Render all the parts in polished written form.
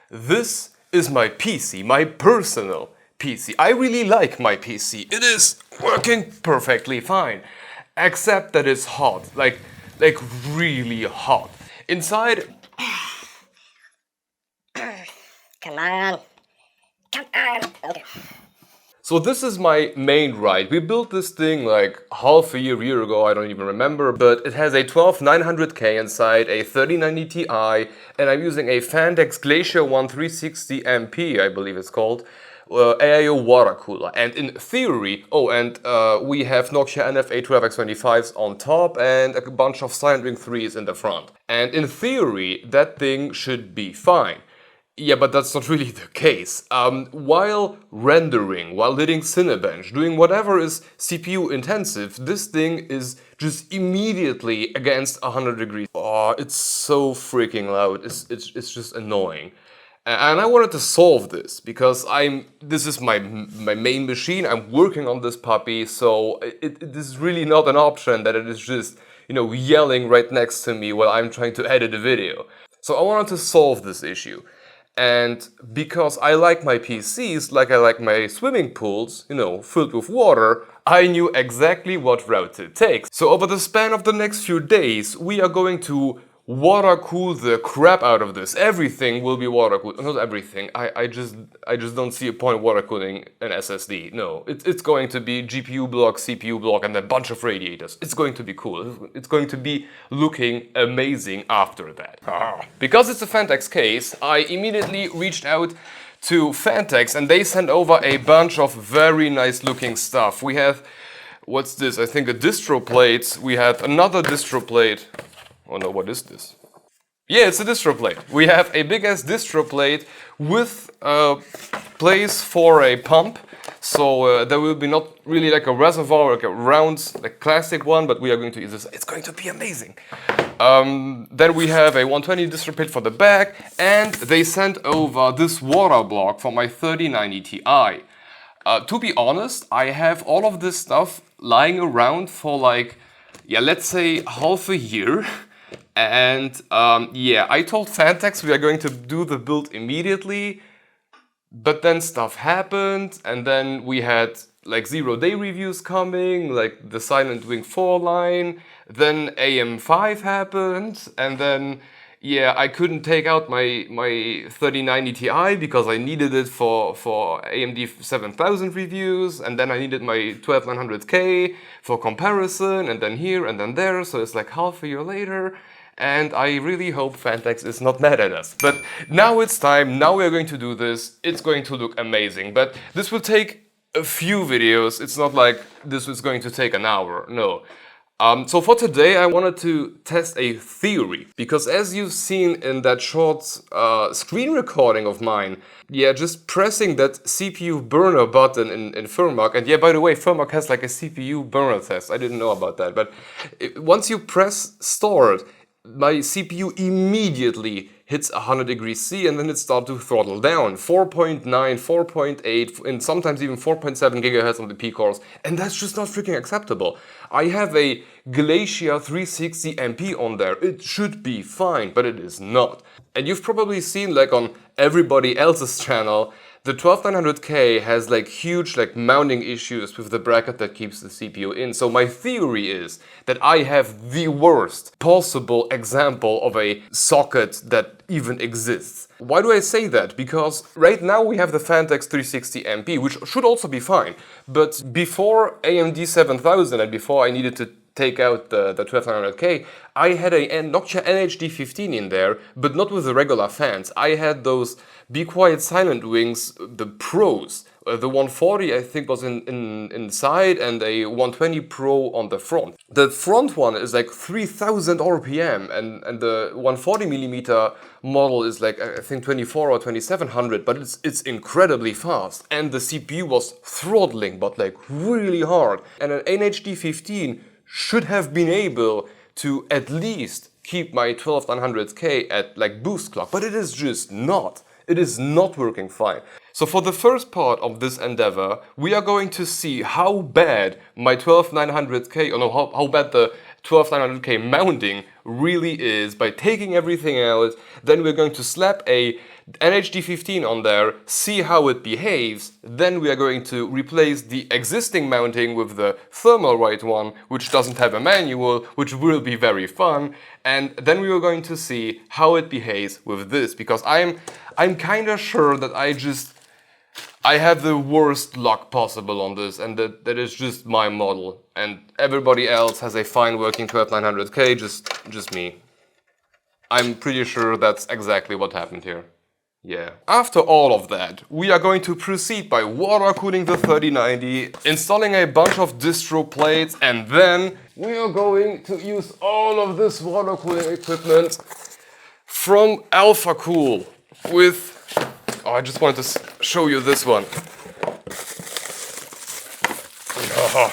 This is my PC, my personal PC. I really like my PC. It is working perfectly fine. Except that it's hot, like really hot. Inside... Come on. Come on. Okay. So this is my main right. We built this thing like half a year ago, I don't even remember, but it has a 12900K inside, a 3090 Ti, and I'm using a phanteks Glacier 1 360 MP, I believe it's called, AIO water cooler. And in theory, we have Noctua NF812X25s on top and a bunch of Silent Ring 3s in the front. And in theory, that thing should be fine. Yeah, but that's not really the case. While rendering, while hitting Cinebench, doing whatever is CPU intensive, this thing is just immediately against 100 degrees. Oh, it's so freaking loud. It's just annoying. And I wanted to solve this because this is my main machine. I'm working on this puppy, so it is really not an option that it is just, yelling right next to me while I'm trying to edit a video. So I wanted to solve this issue. And because I like my PCs like I like my swimming pools, filled with water, I knew exactly what route to take. So over the span of the next few days, we are going to water cool the crap out of this. Everything will be water cooled. Not everything. I just don't see a point water cooling an SSD. No, it's going to be GPU block, CPU block, and a bunch of radiators. It's going to be cool. It's going to be looking amazing after that. Because it's a phanteks case, I immediately reached out to phanteks and they sent over a bunch of very nice looking stuff. We have, what's this? I think a distro plate. We have another distro plate. Oh no, what is this? Yeah, it's a distro plate. We have a big ass distro plate with a place for a pump. So there will be not really like a reservoir, like a round, like classic one, but we are going to use this. It's going to be amazing. Then we have a 120 distro plate for the back, and they sent over this water block for my 3090 Ti. To be honest, I have all of this stuff lying around for like, let's say half a year. And I told phanteks we are going to do the build immediately, but then stuff happened, and then we had like 0-day reviews coming, like the Silent Wing 4 line, then AM5 happened, and then I couldn't take out my 3090 Ti because I needed it for AMD 7000 reviews, and then I needed my 12900K for comparison, and then here and then there, so it's like half a year later. And I really hope phanteks is not mad at us. But now it's time, now we are going to do this, it's going to look amazing. But this will take a few videos, it's not like this is going to take an hour, no. So for today I wanted to test a theory, because as you've seen in that short screen recording of mine, just pressing that CPU burner button in Thermalright, and by the way, Thermalright has like a CPU burner test, I didn't know about that, but once you press start, my CPU immediately hits 100 degrees C and then it starts to throttle down. 4.9, 4.8, and sometimes even 4.7 gigahertz on the P cores, and that's just not freaking acceptable. I have a Glacier 360 MP on there. It should be fine, but it is not. And you've probably seen, like on everybody else's channel, the 12900K has like huge mounting issues with the bracket that keeps the CPU in. So my theory is that I have the worst possible example of a socket that even exists. Why do I say that? Because right now we have the phanteks 360 MP, which should also be fine. But before AMD 7000 and before I needed to take out the 12900K, I had a Noctua NHD15 in there, but not with the regular fans. I had those Be Quiet Silent Wings, the Pros. The 140 I think was inside and a 120 Pro on the front. The front one is like 3000 RPM and the 140mm model is like I think 24 or 2700, but it's incredibly fast. And the CPU was throttling, but like really hard. And an NHD15 should have been able to at least keep my 12900K at like boost clock, but it is just not. It is not working fine. So for the first part of this endeavor, we are going to see how bad my 12900K, or no, how bad the 12900K mounting really is by taking everything out. Then we're going to slap a NHD15 on there, see how it behaves. Then we are going to replace the existing mounting with the Thermalright one, which doesn't have a manual, which will be very fun. And then we are going to see how it behaves with this, because I'm kind of sure that I have the worst luck possible on this, and that is just my model. And everybody else has a fine working 12900K, just me. I'm pretty sure that's exactly what happened here. Yeah. After all of that, we are going to proceed by water cooling the 3090, installing a bunch of distro plates, and then we are going to use all of this water cooling equipment from Alphacool with... Oh, I just wanted to show you this one. Oh,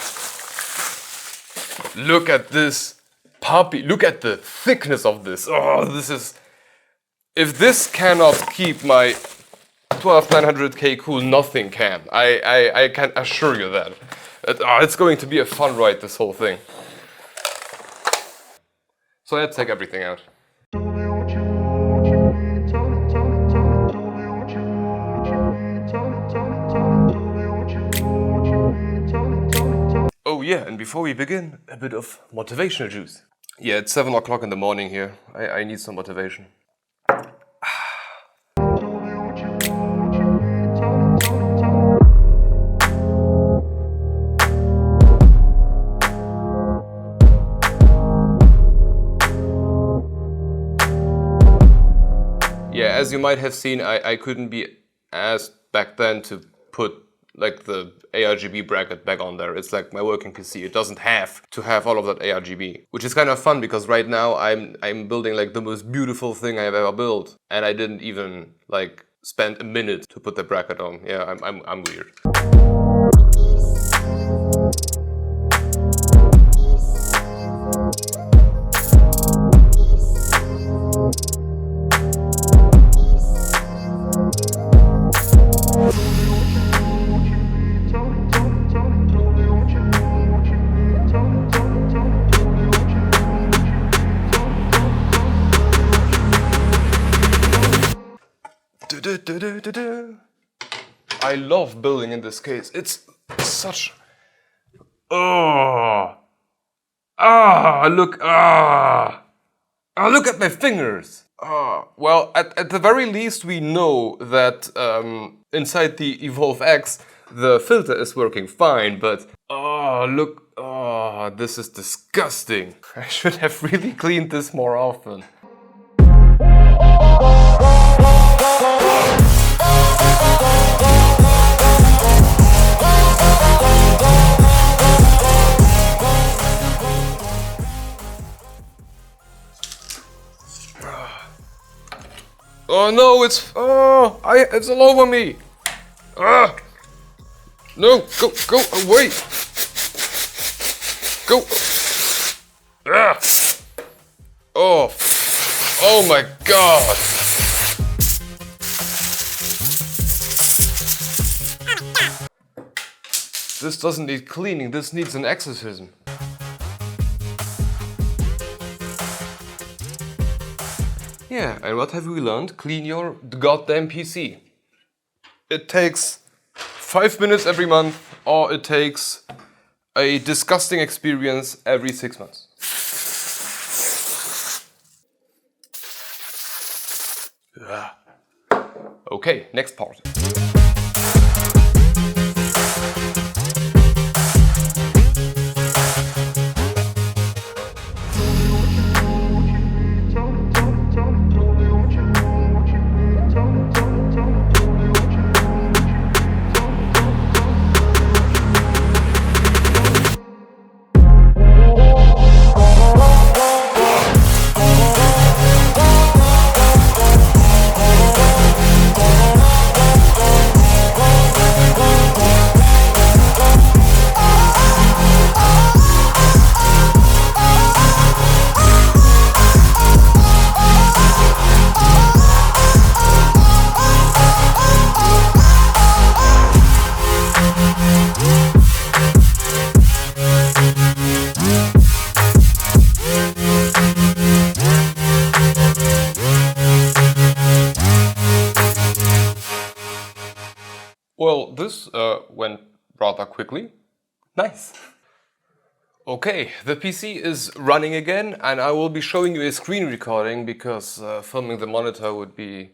look at this puppy. Look at the thickness of this. Oh, this is... If this cannot keep my 12900K cool, nothing can. I can assure you that. It's going to be a fun ride, this whole thing. So let's take everything out. Oh yeah, and before we begin, a bit of motivational juice. Yeah, it's 7 o'clock in the morning here. I need some motivation. Yeah, as you might have seen, I couldn't be asked back then to put like the ARGB bracket back on there. It's like my working PC. It doesn't have to have all of that ARGB, which is kind of fun because right now I'm building like the most beautiful thing I have ever built, and I didn't even like spend a minute to put the bracket on. Yeah, I'm weird. I love building in this case. It's such... look at my fingers. Well, at the very least we know that inside the Evolve X the filter is working fine, but this is disgusting. I should have really cleaned this more often. Oh no, it's all over me. No, go away. Go. Oh my God. This doesn't need cleaning, this needs an exorcism. Yeah, and what have we learned? Clean your goddamn PC. It takes 5 minutes every month, or it takes a disgusting experience every 6 months. Okay, next part. Well, this went rather quickly. Nice. Okay, the PC is running again, and I will be showing you a screen recording because filming the monitor would be...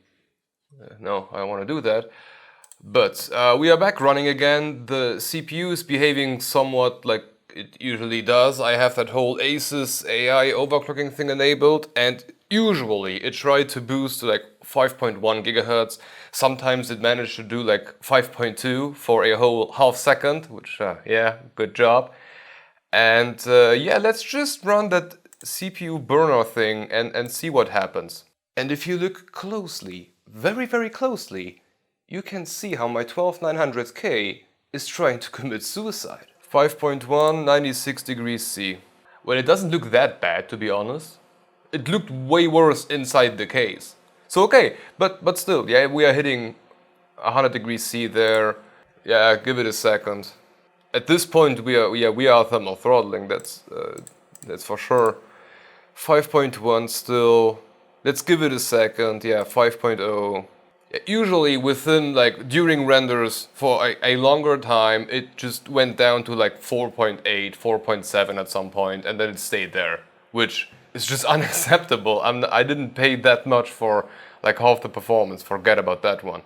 no, I don't want to do that. But we are back running again. The CPU is behaving somewhat like it usually does. I have that whole Asus AI overclocking thing enabled, and usually it tried to boost to like 5.1 gigahertz. Sometimes it managed to do like 5.2 for a whole half second, which, yeah, good job. And yeah, let's just run that CPU burner thing and see what happens. And if you look closely, very, very closely, you can see how my 12900K is trying to commit suicide. 5.1, 96 degrees C. Well, it doesn't look that bad, to be honest. It looked way worse inside the case. So okay, but still, yeah, we are hitting 100 degrees C there. Yeah, give it a second. At this point, we are thermal throttling. That's for sure. 5.1 still. Let's give it a second. Yeah, 5.0. Usually within, like, during renders for a longer time, it just went down to like 4.8, 4.7 at some point, and then it stayed there, which is just unacceptable. I didn't pay that much for like half the performance. Forget about that one.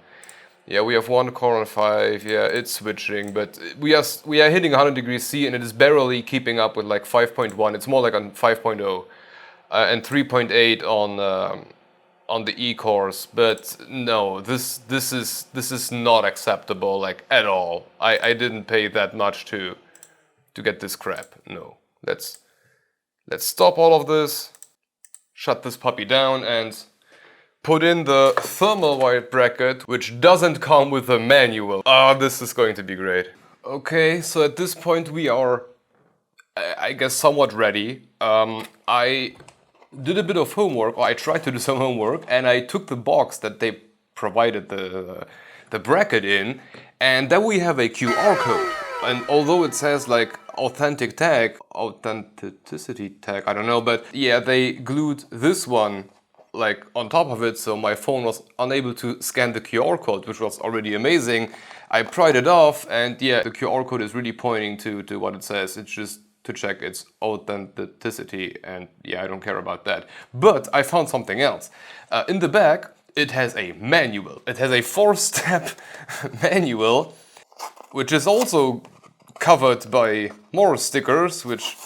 Yeah, we have one core on 5. Yeah, it's switching, but we are hitting 100 degrees C, and it is barely keeping up with like 5.1. It's more like on 5.0 and 3.8 on the E-cores, but no, this is not acceptable, like, at all. I didn't pay that much to get this crap. No. Let's stop all of this, shut this puppy down, and put in the Thermalright bracket, which doesn't come with a manual. Ah, this is going to be great. Okay, so at this point we are, I guess, somewhat ready. I did a bit of homework, or I tried to do some homework, and I took the box that they provided the bracket in, and then we have a QR code. And although it says like authenticity tag, I don't know, but yeah, they glued this one like on top of it, so my phone was unable to scan the QR code, which was already amazing. I pried it off, and yeah, the QR code is really pointing to what it says. It's just to check its authenticity, and yeah, I don't care about that. But I found something else. In the back, it has a manual. It has a 4-step manual, which is also covered by more stickers, which...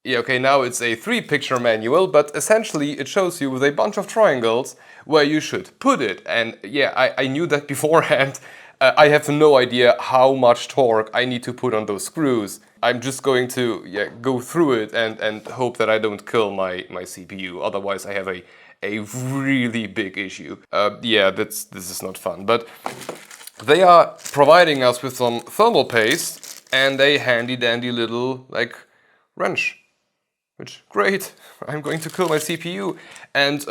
yeah, okay, now it's a 3-picture manual, but essentially it shows you with a bunch of triangles where you should put it. And yeah, I knew that beforehand. I have no idea how much torque I need to put on those screws. I'm just going to go through it and hope that I don't kill my CPU. Otherwise I have a really big issue. Yeah, this is not fun. But they are providing us with some thermal paste and a handy dandy little, like, wrench. Which, great, I'm going to kill my CPU. And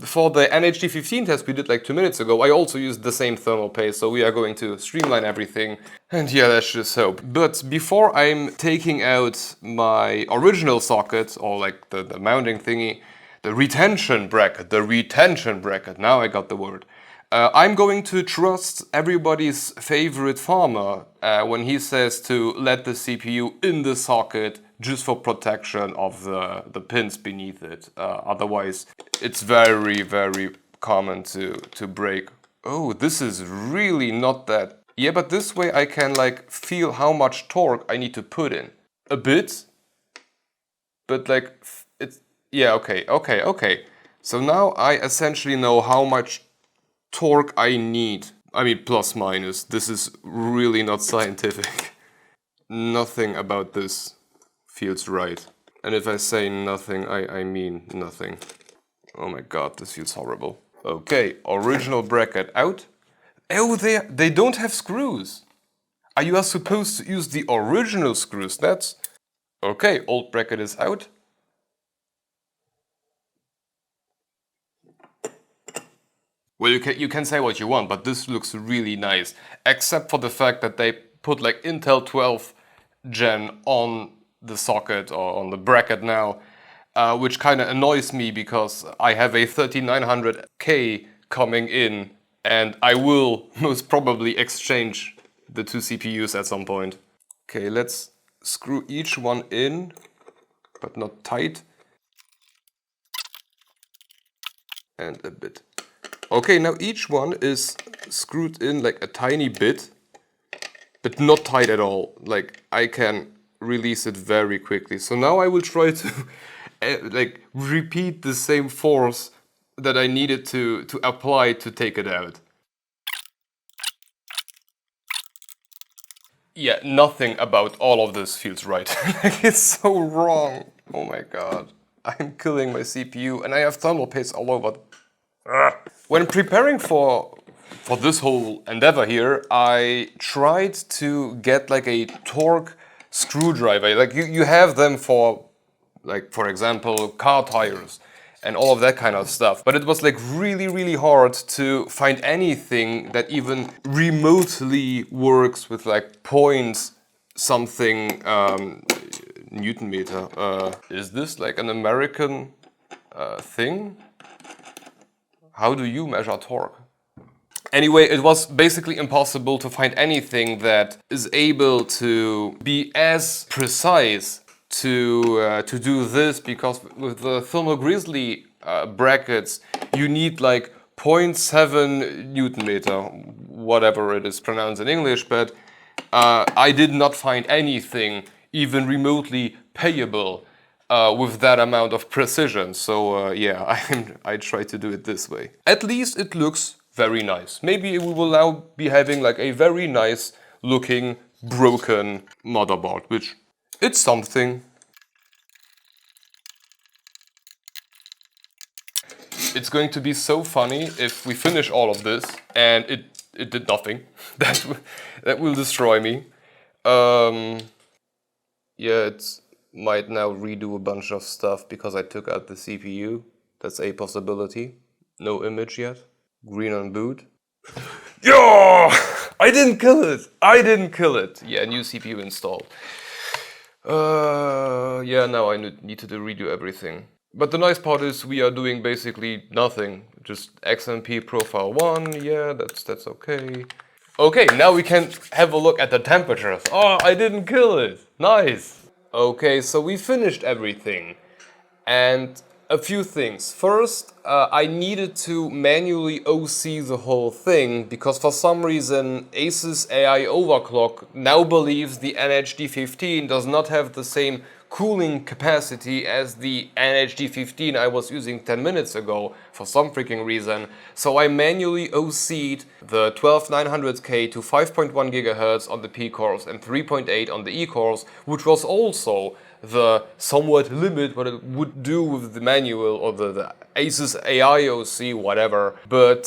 for the NHD15 test we did like 2 minutes ago, I also used the same thermal paste, so we are going to streamline everything. And yeah, let's just hope. But before I'm taking out my original socket, or like the mounting thingy, the retention bracket, now I got the word. I'm going to trust everybody's favorite farmer when he says to let the CPU in the socket just for protection of the pins beneath it. Otherwise, it's very, very common to break. Oh, this is really not that... yeah, but this way I can like feel how much torque I need to put in. A bit, but like it's... yeah, okay. So now I essentially know how much torque I need. I mean, plus minus. This is really not scientific. Nothing about this feels right. And if I say nothing, I mean nothing. Oh my god, this feels horrible. Okay, original bracket out. Oh, they don't have screws. You are supposed to use the original screws. That's... okay, old bracket is out. Well, you can say what you want, but this looks really nice. Except for the fact that they put like Intel 12 Gen on the socket or on the bracket now, which kind of annoys me because I have a 3900K coming in And I will most probably exchange the two CPUs at some point. Okay, let's screw each one in, but not tight. And a bit. Okay, now each one is screwed in like a tiny bit, but not tight at all. Like I can release it very quickly. So now I will try to like repeat the same force that I needed to apply to take it out. Yeah, nothing about all of this feels right. Like, it's so wrong. Oh my god. I'm killing my CPU and I have thermal paste all over. Ugh. When preparing for this whole endeavor here, I tried to get like a torque screwdriver. Like you have them for, like, for example, car tires and all of that kind of stuff. But it was like really hard to find anything that even remotely works with like points something Newton meter. Is this like an American thing? How do you measure torque? Anyway, it was basically impossible to find anything that is able to be as precise to do this, because with the thermal grizzly brackets you need like 0.7 Newton meter, whatever it is pronounced in English, but I did not find anything even remotely payable with that amount of precision. So yeah, I try to do it this way. At least it looks very nice. Maybe we will now be having like a very nice looking broken motherboard, which it's something. It's going to be so funny if we finish all of this and it did nothing. That will destroy me. Yeah, it might now redo a bunch of stuff because I took out the CPU. That's a possibility. No image yet. Green on boot. Yeah! I didn't kill it! I didn't kill it! Yeah, new CPU installed. Yeah, now I need to redo everything. But the nice part is we are doing basically nothing. Just XMP profile 1, yeah, that's okay. Okay, now we can have a look at the temperatures. Oh, I didn't kill it! Nice! Okay, so we finished everything. And a few things. First, I needed to manually OC the whole thing because for some reason Asus AI Overclock now believes the NHD15 does not have the same cooling capacity as the NHD15 I was using 10 minutes ago for some freaking reason. So I manually OC'd the 12900K to 5.1 GHz on the P cores and 3.8 on the E cores, which was also the somewhat limit what it would do with the manual or the Asus AI OC, whatever. But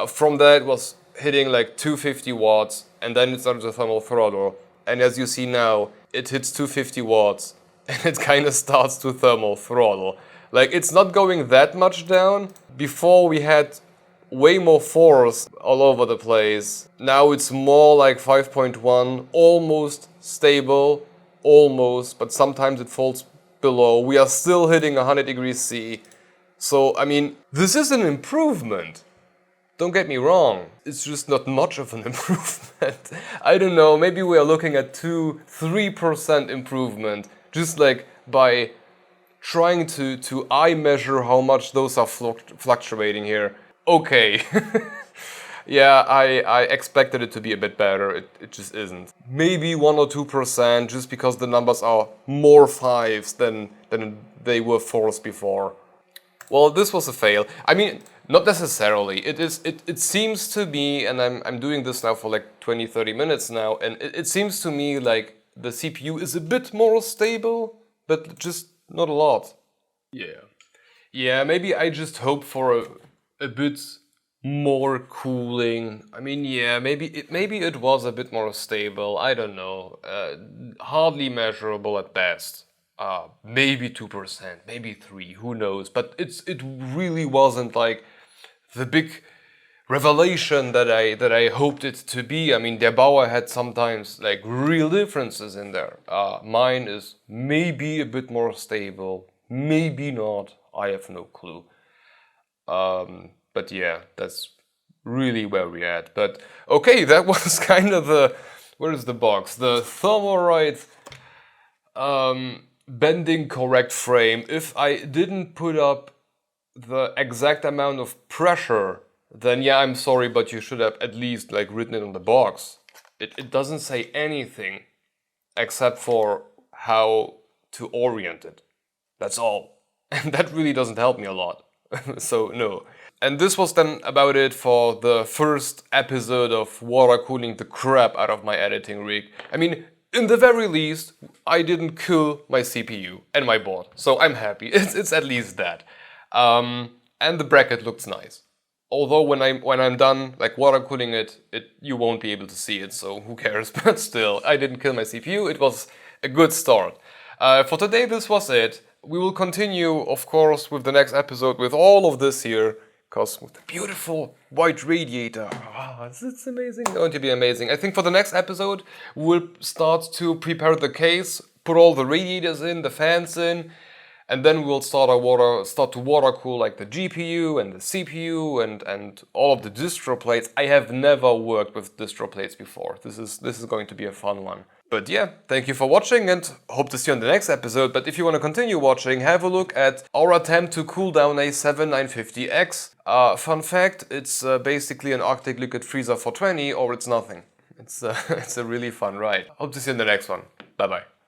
from that it was hitting like 250 watts and then it started the thermal throttle. And as you see now, it hits 250 watts and it kind of starts to thermal throttle. Like, it's not going that much down. Before we had way more force all over the place. Now it's more like 5.1, almost stable, almost, but sometimes it falls below. We are still hitting 100 degrees C. So, I mean, this is an improvement. Don't get me wrong, it's just not much of an improvement. I don't know, maybe we are looking at 2-3% improvement, just like by trying to eye measure how much those are fluctuating here. Okay. Yeah, I expected it to be a bit better, it just isn't. Maybe 1 or 2% just because the numbers are more 5s than they were 4s before. Well, this was a fail. I mean, not necessarily. It seems to me, and I'm doing this now for like 20-30 minutes now, and it seems to me like the CPU is a bit more stable, but just not a lot. Yeah. Yeah, maybe I just hope for a bit more cooling. I mean, yeah, maybe it was a bit more stable. I don't know. Hardly measurable at best. Maybe 2%, maybe 3%, who knows? But it really wasn't like the big revelation that I hoped it to be. I mean, Der Bauer had sometimes like real differences in there. Mine is maybe a bit more stable, maybe not. I have no clue. But yeah, that's really where we're at. But okay, that was kind of the, where is the box? The Thermalright bending correct frame. If I didn't put up the exact amount of pressure, then yeah, I'm sorry, but you should have at least like written it on the box. It doesn't say anything except for how to orient it. That's all. And that really doesn't help me a lot. So no. And this was then about it for the first episode of water cooling the crap out of my editing rig. I mean, in the very least, I didn't kill my CPU and my board. So I'm happy. It's at least that. And the bracket looks nice. Although when I'm done like water cooling it, you won't be able to see it, so who cares? But still, I didn't kill my CPU. It was a good start. For today, this was it. We will continue, of course, with the next episode with all of this here, because with the beautiful white radiator, it's amazing. It's going to be amazing. I think for the next episode, we'll start to prepare the case, put all the radiators in, the fans in, and then we'll start to water cool like the GPU and the CPU and all of the distro plates. I have never worked with distro plates before. This is going to be a fun one. But yeah, thank you for watching and hope to see you on the next episode. But if you want to continue watching, have a look at our attempt to cool down a 7950X. Fun fact, it's basically an Arctic liquid freezer for 20 or it's nothing. It's a really fun ride. Hope to see you in the next one. Bye bye.